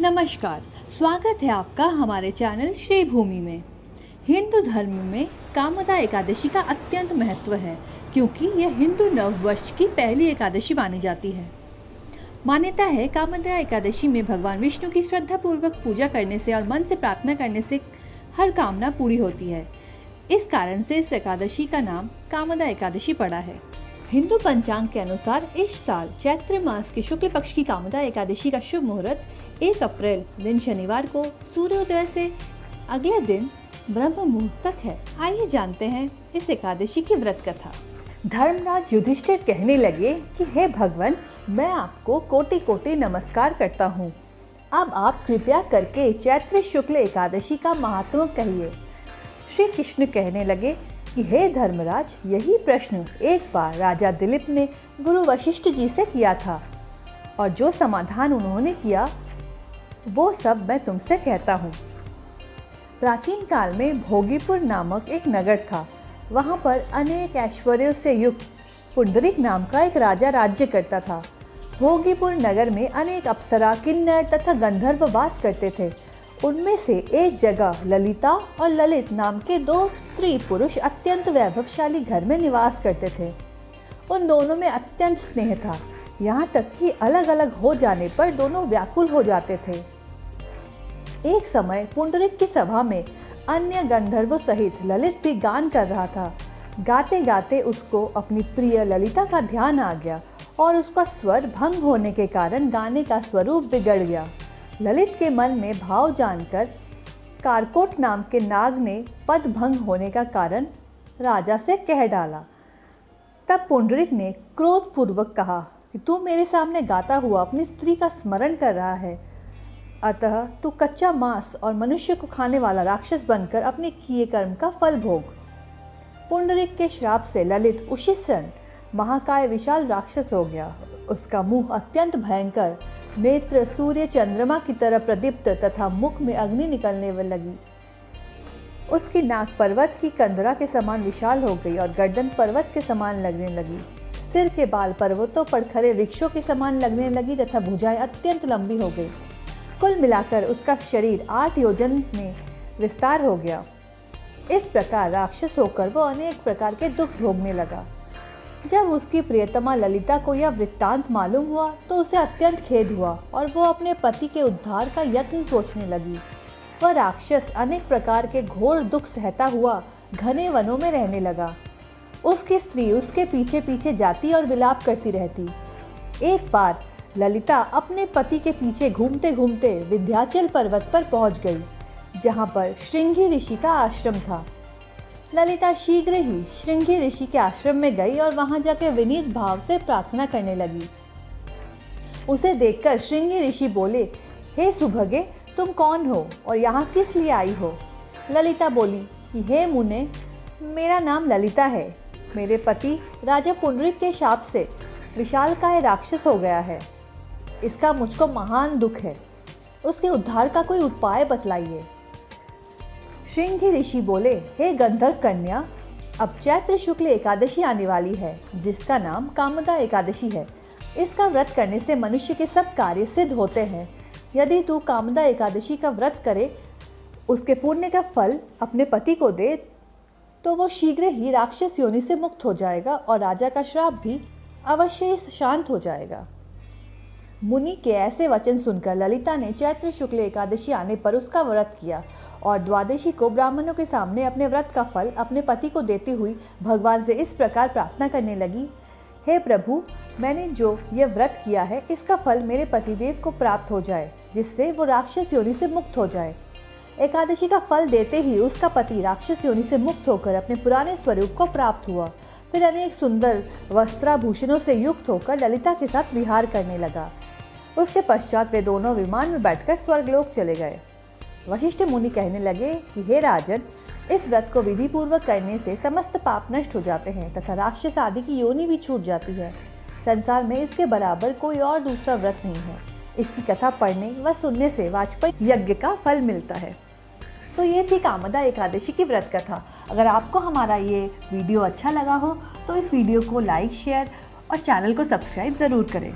नमस्कार, स्वागत है आपका हमारे चैनल श्री भूमि में। हिंदू धर्म में कामदा एकादशी का अत्यंत महत्व है क्योंकि यह हिंदू नववर्ष की पहली एकादशी मानी जाती है। मान्यता है कामदा एकादशी में भगवान विष्णु की श्रद्धापूर्वक पूजा करने से और मन से प्रार्थना करने से हर कामना पूरी होती है। इस कारण से इस एकादशी का नाम कामदा एकादशी पड़ा है। हिंदू पंचांग के अनुसार इस साल चैत्र मास के शुक्ल पक्ष की कामदा एकादशी का शुभ मुहूर्त 1 अप्रैल दिन शनिवार को सूर्योदय से अगले दिन ब्रह्म मुहूर्त तक है। आइए जानते हैं इस एकादशी की व्रत कथा। धर्मराज युधिष्ठिर कहने लगे कि हे भगवान, मैं आपको कोटि कोटि नमस्कार करता हूँ। अब आप कृपया करके चैत्र शुक्ल एकादशी का महात्म कहिए। श्री कृष्ण कहने लगे कि हे धर्मराज, यही प्रश्न एक बार राजा दिलीप ने गुरु वशिष्ठ जी से किया था और जो समाधान उन्होंने किया वो सब मैं तुमसे कहता हूँ। प्राचीन काल में भोगीपुर नामक एक नगर था। वहाँ पर अनेक ऐश्वर्यों से युक्त पुंडरीक नाम का एक राजा राज्य करता था। भोगीपुर नगर में अनेक अप्सरा, किन्नर तथा गंधर्व वास करते थे। उनमें से एक जगह ललिता और ललित नाम के 2 स्त्री पुरुष अत्यंत वैभवशाली घर में निवास करते थे। उन दोनों में अत्यंत स्नेह था, यहाँ तक कि अलग अलग हो जाने पर दोनों व्याकुल हो जाते थे। एक समय पुंडरीक की सभा में अन्य गंधर्वों सहित ललित भी गान कर रहा था। गाते गाते उसको अपनी प्रिय ललिता का ध्यान आ गया और उसका स्वर भंग होने के कारण गाने का स्वरूप बिगड़ गया। ललित के मन में भाव जानकर कारकोट नाम के नाग ने पद भंग होने का कारण राजा से कह डाला। तब पुंडरीक ने क्रोधपूर्वक कहा कि तू मेरे सामने गाता हुआ अपनी स्त्री का स्मरण कर रहा है, अतः तू कच्चा मांस और मनुष्य को खाने वाला राक्षस बनकर अपने किए कर्म का फल भोग। पुंडरीक के श्राप से ललित उसी क्षण महाकाय विशाल राक्षस हो गया। उसका मुंह अत्यंत भयंकर, नेत्र सूर्य चंद्रमा की तरह प्रदीप्त तथा मुख में अग्नि निकलने लगी। उसकी नाक पर्वत की कंदरा के समान विशाल हो गई और गर्दन पर्वत के समान लगने लगी। सिर के बाल पर्वतों पर खड़े वृक्षों के समान लगने लगी तथा भुजाएं अत्यंत लंबी हो गई। कुल मिलाकर उसका शरीर 8 योजन में विस्तार हो गया। इस प्रकार राक्षस होकर वो अनेक प्रकार के दुख भोगने लगा। जब उसकी प्रियतमा ललिता को यह वृत्तांत मालूम हुआ तो उसे अत्यंत खेद हुआ और वो अपने पति के उद्धार का यत्न सोचने लगी। वह राक्षस अनेक प्रकार के घोर दुख सहता हुआ घने वनों में रहने लगा। उसकी स्त्री उसके पीछे पीछे जाती और विलाप करती रहती। एक बार ललिता अपने पति के पीछे घूमते घूमते विंध्याचल पर्वत पर पहुंच गई, जहां पर श्रृंगी ऋषि का आश्रम था। ललिता शीघ्र ही श्रृंगी ऋषि के आश्रम में गई और वहां जाकर विनीत भाव से प्रार्थना करने लगी। उसे देखकर श्रृंगी ऋषि बोले, हे सुभगे, तुम कौन हो और यहाँ किस लिए आई हो? ललिता बोली कि हे मुने, मेरा नाम ललिता है। मेरे पति राजा पुंडरीक के शाप से विशालकाय राक्षस हो गया है। इसका मुझको महान दुख है। उसके उद्धार का कोई उपाय बतलाइए। श्रृंगी ऋषि बोले, हे गंधर्व कन्या, अब चैत्र शुक्ल एकादशी आने वाली है, जिसका नाम कामदा एकादशी है। इसका व्रत करने से मनुष्य के सब कार्य सिद्ध होते हैं। यदि तू कामदा एकादशी का व्रत करे, उसके पुण्य का फल अपने पति को दे, तो वो शीघ्र ही राक्षस योनि से मुक्त हो जाएगा और राजा का श्राप भी अवश्य ही शांत हो जाएगा। मुनि के ऐसे वचन सुनकर ललिता ने चैत्र शुक्ल एकादशी आने पर उसका व्रत किया और द्वादशी को ब्राह्मणों के सामने अपने व्रत का फल अपने पति को देती हुई भगवान से इस प्रकार प्रार्थना करने लगी, हे प्रभु, मैंने जो ये व्रत किया है इसका फल मेरे पतिदेव को प्राप्त हो जाए, जिससे वो राक्षस योनि से मुक्त हो जाए। एकादशी का फल देते ही उसका पति राक्षस योनि से मुक्त होकर अपने पुराने स्वरूप को प्राप्त हुआ। फिर अनेक सुंदर वस्त्राभूषणों से युक्त होकर ललिता के साथ विहार करने लगा। उसके पश्चात वे दोनों विमान में बैठकर स्वर्गलोक चले गए। वशिष्ठ मुनि कहने लगे कि हे राजन, इस व्रत को विधि पूर्वक करने से समस्त पाप नष्ट हो जाते हैं तथा राक्षस आदि की योनि भी छूट जाती है। संसार में इसके बराबर कोई और दूसरा व्रत नहीं है। इसकी कथा पढ़ने व सुनने से वाजपेयी यज्ञ का फल मिलता है। तो ये थी कामदा एकादशी की व्रत कथा। अगर आपको हमारा ये वीडियो अच्छा लगा हो तो इस वीडियो को लाइक, शेयर और चैनल को सब्सक्राइब ज़रूर करें।